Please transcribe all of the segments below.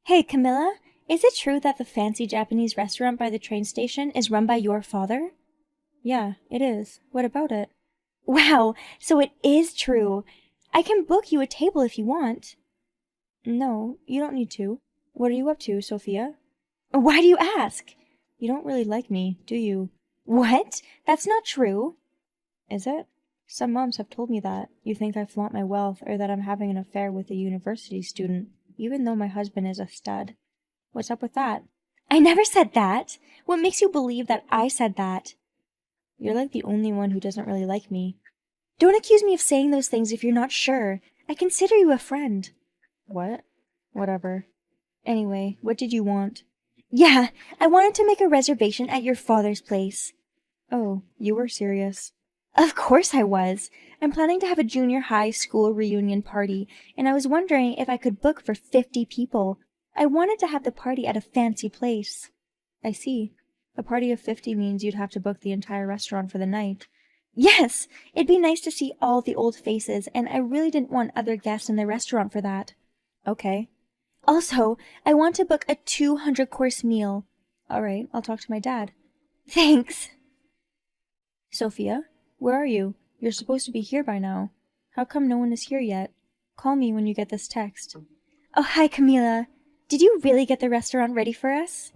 Hey, Camilla, is it true that the fancy Japanese restaurant by the train station is run by your father? Yeah, it is. What about it? Wow, so it is true. I can book you a table if you want. No, you don't need to. What are you up to, Sophia? Why do you ask? You don't really like me, do you? What? That's not true. Is it? Some moms have told me that. You think I flaunt my wealth or that I'm having an affair with a university student, even though my husband is a stud. What's up with that? I never said that. What makes you believe that I said that? You're like the only one who doesn't really like me. Don't accuse me of saying those things if you're not sure. I consider you a friend. What? Whatever. Anyway, what did you want? Yeah, I wanted to make a reservation at your father's place. Oh, you were serious. Of course I was. I'm planning to have a junior high school reunion party, and I was wondering if I could book for 50 people. I wanted to have the party at a fancy place. I see. A party of 50 means you'd have to book the entire restaurant for the night. Yes, it'd be nice to see all the old faces, and I really didn't want other guests in the restaurant for that. Okay. Also, I want to book a 200-course meal. All right, I'll talk to my dad. Thanks. Sophia, where are you? You're supposed to be here by now. How come no one is here yet? Call me when you get this text. Oh, hi, Camila. Did you really get the restaurant ready for us?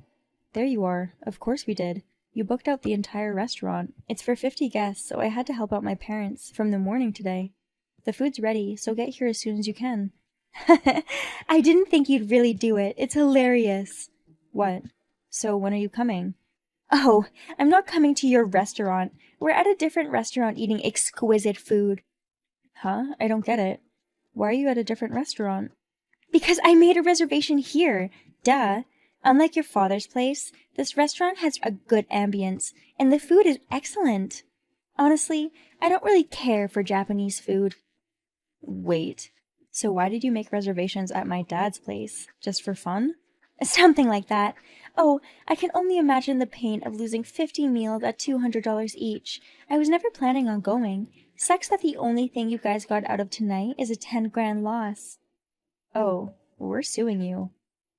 There you are. Of course we did. You booked out the entire restaurant. It's for 50 guests, so I had to help out my parents from the morning today. The food's ready, so get here as soon as you can. I didn't think you'd really do it. It's hilarious. What? So when are you coming? Oh, I'm not coming to your restaurant. We're at a different restaurant eating exquisite food. Huh? I don't get it. Why are you at a different restaurant? Because I made a reservation here. Duh. Unlike your father's place, this restaurant has a good ambience, and the food is excellent. Honestly, I don't really care for Japanese food. Wait. So why did you make reservations at my dad's place? Just for fun? Something like that. Oh, I can only imagine the pain of losing 50 meals at $200 each. I was never planning on going. Sucks that the only thing you guys got out of tonight is a 10 grand loss. Oh, we're suing you.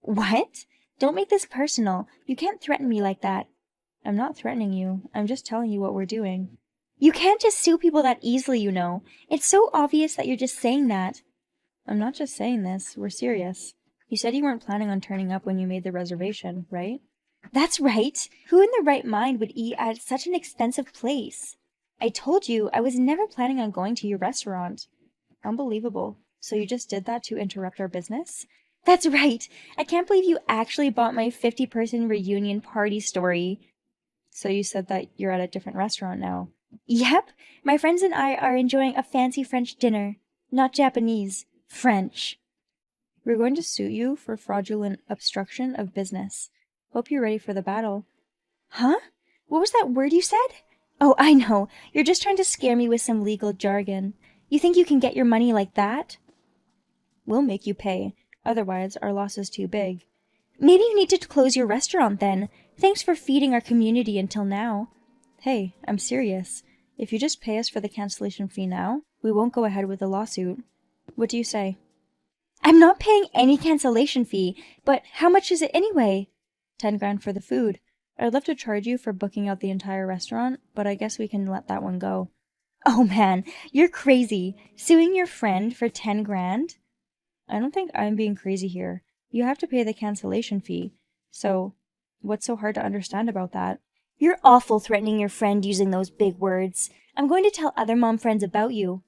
What? Don't make this personal. You can't threaten me like that. I'm not threatening you. I'm just telling you what we're doing. You can't just sue people that easily, you know. It's so obvious that you're just saying that. I'm not just saying this. We're serious. You said you weren't planning on turning up when you made the reservation, right? That's right. Who in their right mind would eat at such an expensive place? I told you I was never planning on going to your restaurant. Unbelievable. So you just did that to interrupt our business? That's right. I can't believe you actually bought my 50-person reunion party story. So you said that you're at a different restaurant now. Yep. My friends and I are enjoying a fancy French dinner. Not Japanese. French. We're going to sue you for fraudulent obstruction of business. Hope you're ready for the battle. Huh? What was that word you said? Oh, I know. You're just trying to scare me with some legal jargon. You think you can get your money like that? We'll make you pay. Otherwise, our loss is too big. Maybe you need to close your restaurant then. Thanks for feeding our community until now. Hey, I'm serious. If you just pay us for the cancellation fee now, we won't go ahead with the lawsuit. What do you say? I'm not paying any cancellation fee, but how much is it anyway? 10 grand for the food. I'd love to charge you for booking out the entire restaurant, but I guess we can let that one go. Oh man, you're crazy. Suing your friend for 10 grand? I don't think I'm being crazy here. You have to pay the cancellation fee. So, what's so hard to understand about that? You're awful threatening your friend using those big words. I'm going to tell other mom friends about you.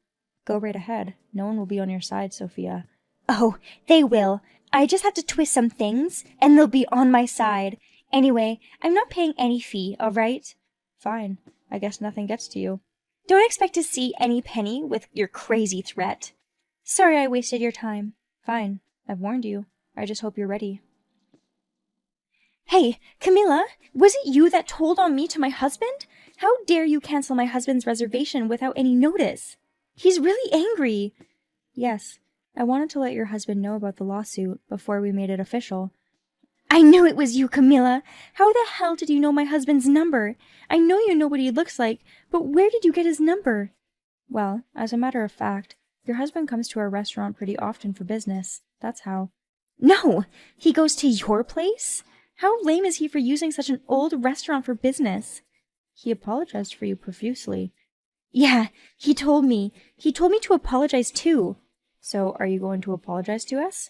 Go right ahead. No one will be on your side, Sophia. Oh, they will. I just have to twist some things, and they'll be on my side. Anyway, I'm not paying any fee, all right? Fine. I guess nothing gets to you. Don't expect to see any penny with your crazy threat. Sorry I wasted your time. Fine. I've warned you. I just hope you're ready. Hey, Camilla, was it you that told on me to my husband? How dare you cancel my husband's reservation without any notice? He's really angry. Yes, I wanted to let your husband know about the lawsuit before we made it official. I knew it was you, Camilla. How the hell did you know my husband's number? I know you know what he looks like, but where did you get his number? Well, as a matter of fact, your husband comes to our restaurant pretty often for business. That's how. No, he goes to your place? How lame is he for using such an old restaurant for business? He apologized for you profusely. Yeah, he told me. He told me to apologize too. So, are you going to apologize to us?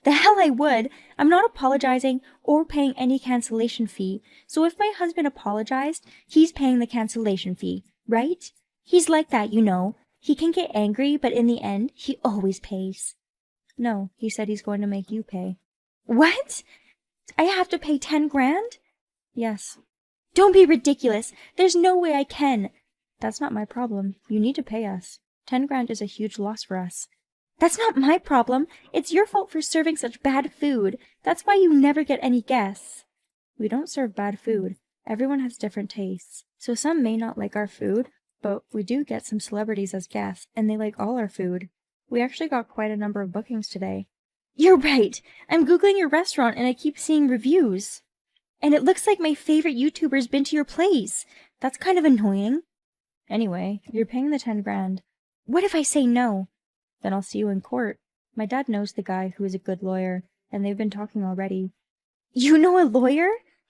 The hell I would! I'm not apologizing or paying any cancellation fee. So if my husband apologized, he's paying the cancellation fee, right? He's like that, you know. He can get angry, but in the end, he always pays. No, he said he's going to make you pay. What? I have to pay 10 grand? Yes. Don't be ridiculous. There's no way I can. That's not my problem. You need to pay us. 10 grand is a huge loss for us. That's not my problem. It's your fault for serving such bad food. That's why you never get any guests. We don't serve bad food. Everyone has different tastes. So some may not like our food, but we do get some celebrities as guests, and they like all our food. We actually got quite a number of bookings today. You're right. I'm Googling your restaurant and I keep seeing reviews. And it looks like my favorite YouTuber's been to your place. That's kind of annoying. Anyway, you're paying the 10 grand. What if I say no? Then I'll see you in court. My dad knows the guy who is a good lawyer, and they've been talking already. You know a lawyer?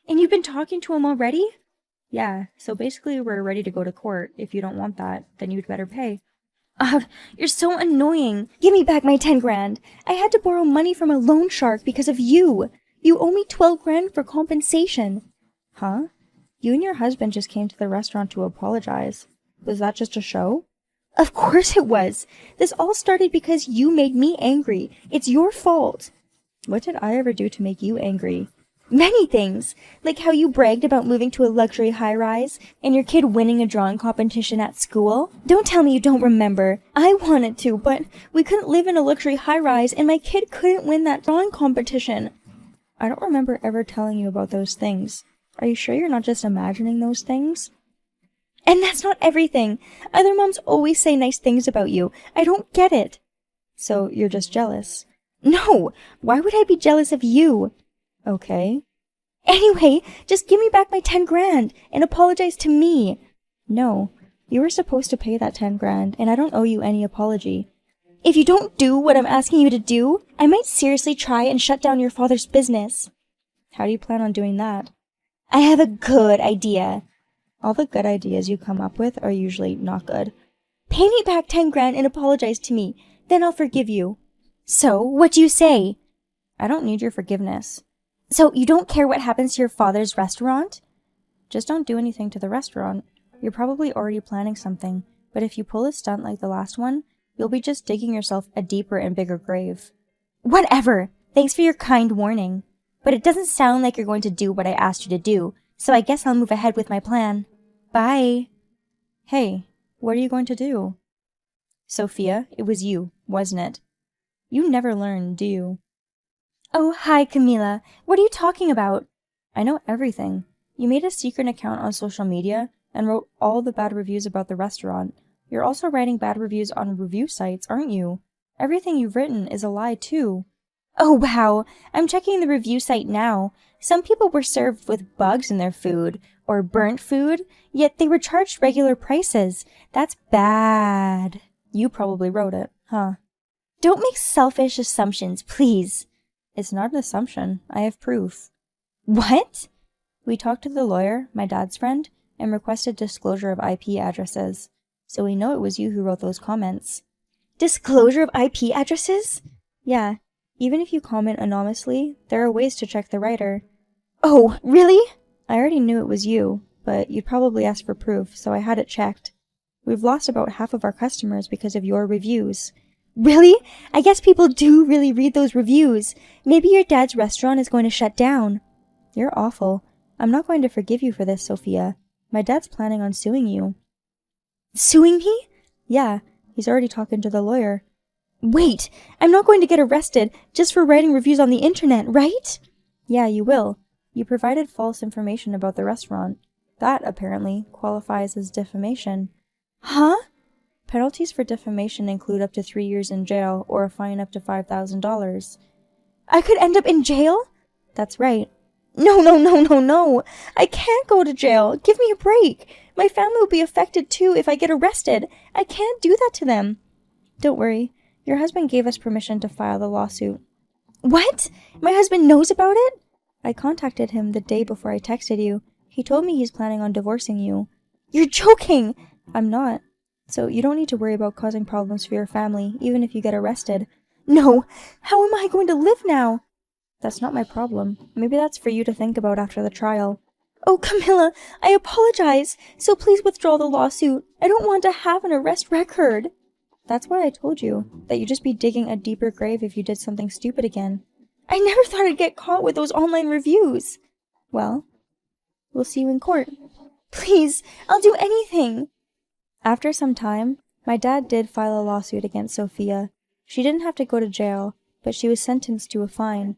And you've been talking to him already? Yeah, so basically we're ready to go to court. If you don't want that, then you'd better pay. Ugh, you're so annoying. Give me back my 10 grand. I had to borrow money from a loan shark because of you. You owe me 12 grand for compensation. Huh? You and your husband just came to the restaurant to apologize. Was that just a show? Of course it was. This all started because you made me angry. It's your fault. What did I ever do to make you angry? Many things, like how you bragged about moving to a luxury high-rise and your kid winning a drawing competition at school. Don't tell me you don't remember. I wanted to, but we couldn't live in a luxury high-rise and my kid couldn't win that drawing competition. I don't remember ever telling you about those things. Are you sure you're not just imagining those things? And that's not everything. Other moms always say nice things about you. I don't get it. So you're just jealous? No! Why would I be jealous of you? Okay. Anyway, just give me back my 10 grand and apologize to me. No, you were supposed to pay that 10 grand and I don't owe you any apology. If you don't do what I'm asking you to do, I might seriously try and shut down your father's business. How do you plan on doing that? I have a good idea. All the good ideas you come up with are usually not good. Pay me back 10 grand and apologize to me. Then I'll forgive you. So, what do you say? I don't need your forgiveness. So, you don't care what happens to your father's restaurant? Just don't do anything to the restaurant. You're probably already planning something, but if you pull a stunt like the last one, you'll be just digging yourself a deeper and bigger grave. Whatever! Thanks for your kind warning. But it doesn't sound like you're going to do what I asked you to do, so I guess I'll move ahead with my plan. Bye! Hey, what are you going to do? Sophia, it was you, wasn't it? You never learn, do you? Oh, hi, Camila. What are you talking about? I know everything. You made a secret account on social media and wrote all the bad reviews about the restaurant. You're also writing bad reviews on review sites, aren't you? Everything you've written is a lie, too. Oh, wow. I'm checking the review site now. Some people were served with bugs in their food, or burnt food, yet they were charged regular prices. That's bad. You probably wrote it, huh? Don't make selfish assumptions, please. It's not an assumption. I have proof. What? We talked to the lawyer, my dad's friend, and requested disclosure of IP addresses. So we know it was you who wrote those comments. Disclosure of IP addresses? Yeah. Even if you comment anonymously, there are ways to check the writer. Oh, really? I already knew it was you, but you'd probably ask for proof, so I had it checked. We've lost about half of our customers because of your reviews. Really? I guess people do really read those reviews. Maybe your dad's restaurant is going to shut down. You're awful. I'm not going to forgive you for this, Sophia. My dad's planning on suing you. Suing me? Yeah, he's already talking to the lawyer. Wait, I'm not going to get arrested just for writing reviews on the internet, right? Yeah, you will. You provided false information about the restaurant. That, apparently, qualifies as defamation. Huh? Penalties for defamation include up to 3 years in jail or a fine up to $5,000. I could end up in jail? That's right. No. I can't go to jail. Give me a break. My family will be affected too if I get arrested. I can't do that to them. Don't worry. Your husband gave us permission to file the lawsuit. What? My husband knows about it? I contacted him the day before I texted you. He told me he's planning on divorcing you. You're joking! I'm not. So you don't need to worry about causing problems for your family, even if you get arrested. No! How am I going to live now? That's not my problem. Maybe that's for you to think about after the trial. Oh, Camilla, I apologize. So please withdraw the lawsuit. I don't want to have an arrest record. That's why I told you that you'd just be digging a deeper grave if you did something stupid again. I never thought I'd get caught with those online reviews. Well, we'll see you in court. Please, I'll do anything. After some time, my dad did file a lawsuit against Sophia. She didn't have to go to jail, but she was sentenced to a fine.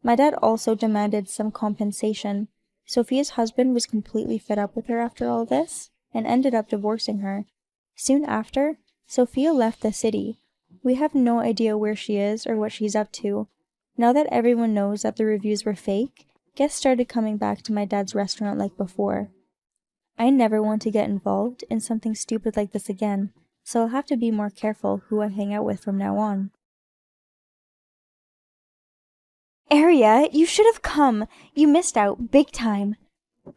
My dad also demanded some compensation. Sophia's husband was completely fed up with her after all this, and ended up divorcing her. Soon after, Sophia left the city. We have no idea where she is or what she's up to. Now that everyone knows that the reviews were fake, guests started coming back to my dad's restaurant like before. I never want to get involved in something stupid like this again, so I'll have to be more careful who I hang out with from now on. Aria, you should have come. You missed out big time.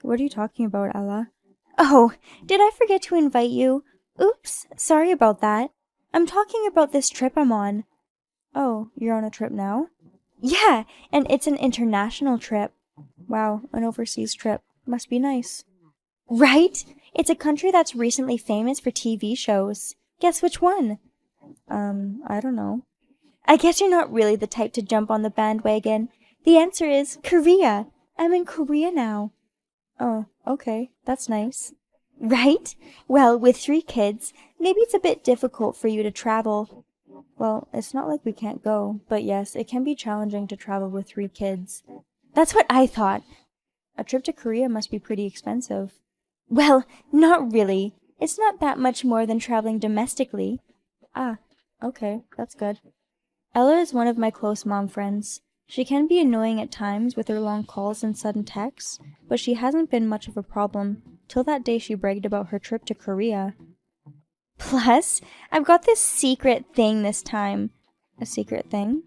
What are you talking about, Ella? Oh, did I forget to invite you? Oops, sorry about that. I'm talking about this trip I'm on. Oh, you're on a trip now? Yeah, and it's an international trip. Wow, an overseas trip. Must be nice. Right? It's a country that's recently famous for TV shows. Guess which one? I don't know. I guess you're not really the type to jump on the bandwagon. The answer is Korea. I'm in Korea now. Oh, okay. That's nice. Right? Well, with 3 kids, maybe it's a bit difficult for you to travel. Well, it's not like we can't go, but yes, it can be challenging to travel with 3 kids. That's what I thought. A trip to Korea must be pretty expensive. Well, not really. It's not that much more than traveling domestically. Ah, okay, that's good. Ella is one of my close mom friends. She can be annoying at times with her long calls and sudden texts, but she hasn't been much of a problem, till that day she bragged about her trip to Korea. Plus, I've got this secret thing this time. A secret thing?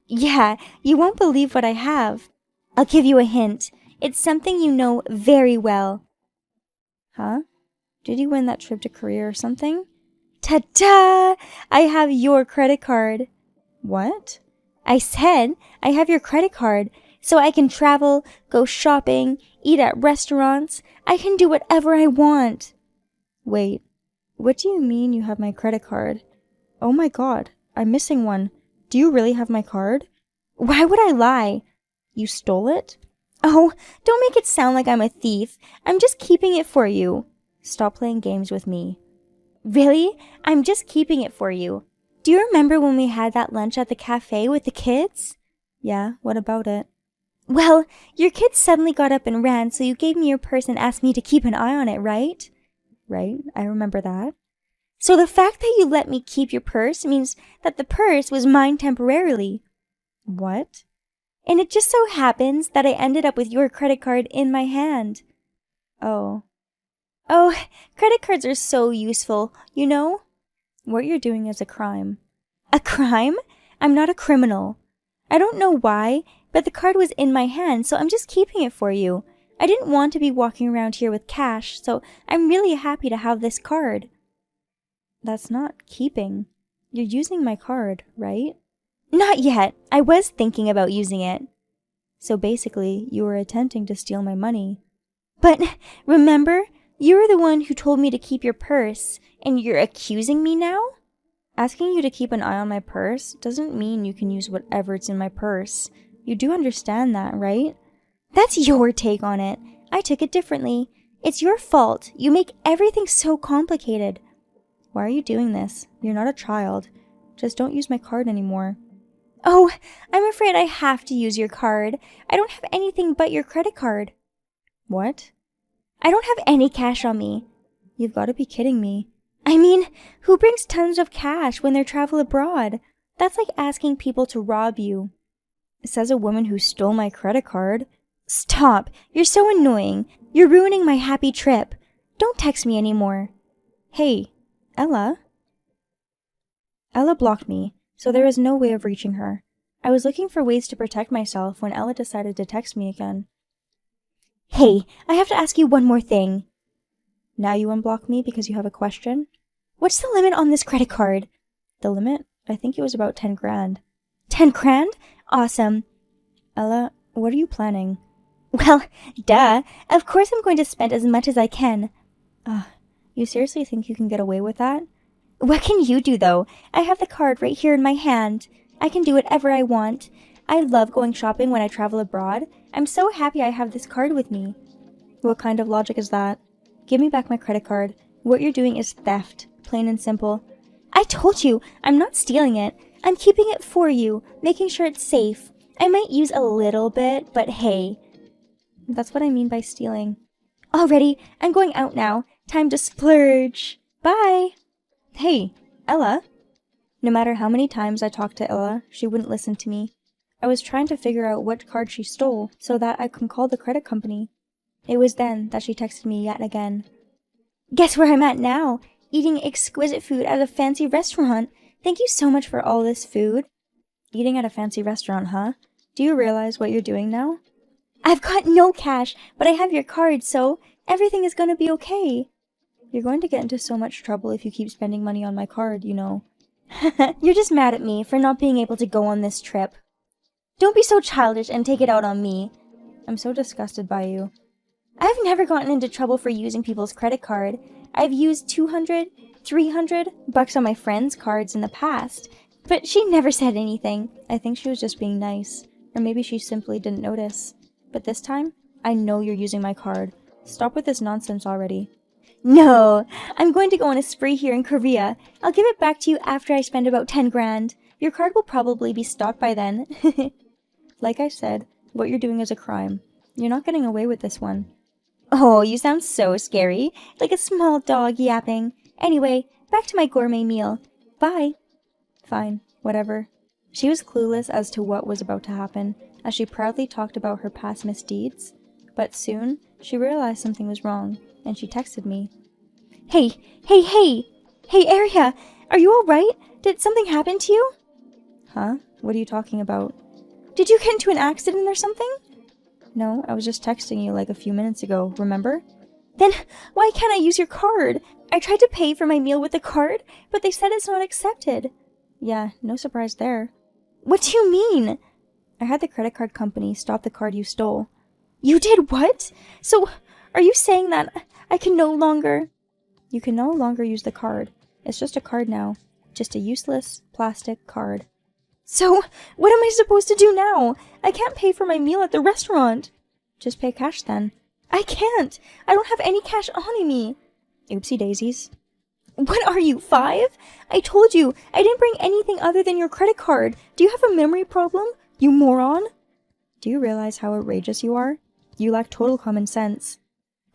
Yeah, you won't believe what I have. I'll give you a hint. It's something you know very well. Huh? Did you win that trip to Korea or something? Ta-da! I have your credit card. What? I said I have your credit card, so I can travel, go shopping, eat at restaurants. I can do whatever I want. Wait, what do you mean you have my credit card? Oh my god, I'm missing one. Do you really have my card? Why would I lie? You stole it? Oh, don't make it sound like I'm a thief. I'm just keeping it for you. Stop playing games with me. Really? I'm just keeping it for you. Do you remember when we had that lunch at the cafe with the kids? Yeah, what about it? Well, your kids suddenly got up and ran, so you gave me your purse and asked me to keep an eye on it, right? Right, I remember that. So the fact that you let me keep your purse means that the purse was mine temporarily. What? And it just so happens that I ended up with your credit card in my hand. Oh. Oh, credit cards are so useful, you know? What you're doing is a crime. A crime? I'm not a criminal. I don't know why, but the card was in my hand, so I'm just keeping it for you. I didn't want to be walking around here with cash, so I'm really happy to have this card. That's not keeping. You're using my card, right? Not yet. I was thinking about using it. So basically, you were attempting to steal my money. But remember, you were the one who told me to keep your purse, and you're accusing me now? Asking you to keep an eye on my purse doesn't mean you can use whatever's in my purse. You do understand that, right? That's your take on it. I took it differently. It's your fault. You make everything so complicated. Why are you doing this? You're not a child. Just don't use my card anymore. Oh, I'm afraid I have to use your card. I don't have anything but your credit card. What? I don't have any cash on me. You've got to be kidding me. I mean, who brings tons of cash when they travel abroad? That's like asking people to rob you. Says a woman who stole my credit card. Stop! You're so annoying. You're ruining my happy trip. Don't text me anymore. Hey, Ella? Ella blocked me, so there is no way of reaching her. I was looking for ways to protect myself when Ella decided to text me again. Hey, I have to ask you one more thing. Now you unblock me because you have a question? What's the limit on this credit card? The limit? I think it was about 10 grand. 10 grand? Awesome. Ella, what are you planning? Well, duh. Of course I'm going to spend as much as I can. You seriously think you can get away with that? What can you do, though? I have the card right here in my hand. I can do whatever I want. I love going shopping when I travel abroad. I'm so happy I have this card with me. What kind of logic is that? Give me back my credit card. What you're doing is theft, plain and simple. I told you, I'm not stealing it. I'm keeping it for you, making sure it's safe. I might use a little bit, but hey. That's what I mean by stealing. Already, I'm going out now. Time to splurge. Bye. Hey, Ella. No matter how many times I talked to Ella, she wouldn't listen to me. I was trying to figure out what card she stole so that I can call the credit company. It was then that she texted me yet again. Guess where I'm at now? Eating exquisite food at a fancy restaurant. Thank you so much for all this food. Eating at a fancy restaurant, huh? Do you realize what you're doing now? I've got no cash, but I have your card, so everything is going to be okay. You're going to get into so much trouble if you keep spending money on my card, you know. You're just mad at me for not being able to go on this trip. Don't be so childish and take it out on me. I'm so disgusted by you. I've never gotten into trouble for using people's credit card. I've used $200, $300 on my friends' cards in the past, but she never said anything. I think she was just being nice, or maybe she simply didn't notice. But this time, I know you're using my card. Stop with this nonsense already. No, I'm going to go on a spree here in Korea. I'll give it back to you after I spend about 10 grand. Your card will probably be stopped by then. Like I said, what you're doing is a crime. You're not getting away with this one. Oh, you sound so scary, like a small dog yapping. Anyway, back to my gourmet meal. Bye. Fine, whatever. She was clueless as to what was about to happen, as she proudly talked about her past misdeeds. But soon, she realized something was wrong, and she texted me. Hey, Area, are you alright? Did something happen to you? Huh? What are you talking about? Did you get into an accident or something? No, I was just texting you like a few minutes ago, remember? Then why can't I use your card? I tried to pay for my meal with the card, but they said it's not accepted. Yeah, no surprise there. What do you mean? I had the credit card company stop the card you stole. You did what? So, are you saying that I can no longer... You can no longer use the card. It's just a card now. Just a useless plastic card. So, what am I supposed to do now? I can't pay for my meal at the restaurant. Just pay cash then. I can't. I don't have any cash on me. Oopsie daisies. What are you, 5? I told you, I didn't bring anything other than your credit card. Do you have a memory problem, you moron? Do you realize how outrageous you are? You lack total common sense.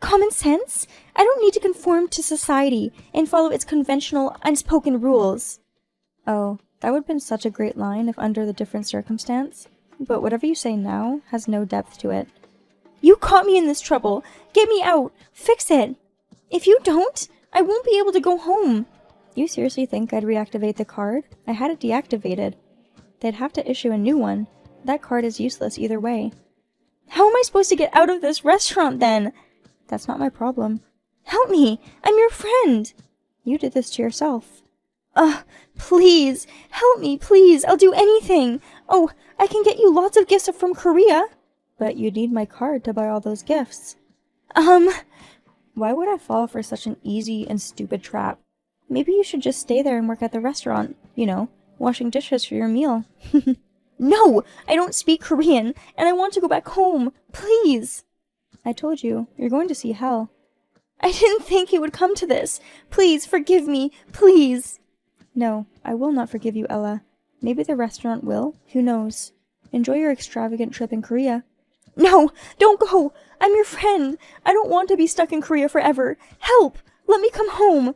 Common sense? I don't need to conform to society and follow its conventional, unspoken rules. Oh, that would have been such a great line if under the different circumstance. But whatever you say now has no depth to it. You caught me in this trouble. Get me out. Fix it. If you don't, I won't be able to go home. You seriously think I'd reactivate the card? I had it deactivated. They'd have to issue a new one. That card is useless either way. How am I supposed to get out of this restaurant then? That's not my problem. Help me. I'm your friend. You did this to yourself. Please. Help me, please. I'll do anything. Oh, I can get you lots of gifts from Korea. But you need my card to buy all those gifts. Why would I fall for such an easy and stupid trap? Maybe you should just stay there and work at the restaurant. You know, washing dishes for your meal. No! I don't speak Korean, and I want to go back home. Please! I told you, you're going to see hell. I didn't think it would come to this. Please, forgive me. Please. No, I will not forgive you, Ella. Maybe the restaurant will. Who knows? Enjoy your extravagant trip in Korea. No, don't go. I'm your friend. I don't want to be stuck in Korea forever. Help! Let me come home.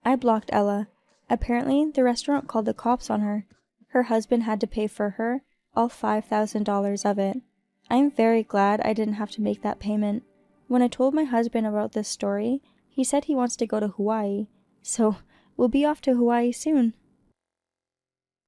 I blocked Ella. Apparently, the restaurant called the cops on her. Her husband had to pay for her, all $5,000 of it. I'm very glad I didn't have to make that payment. When I told my husband about this story, he said he wants to go to Hawaii. So, we'll be off to Hawaii soon.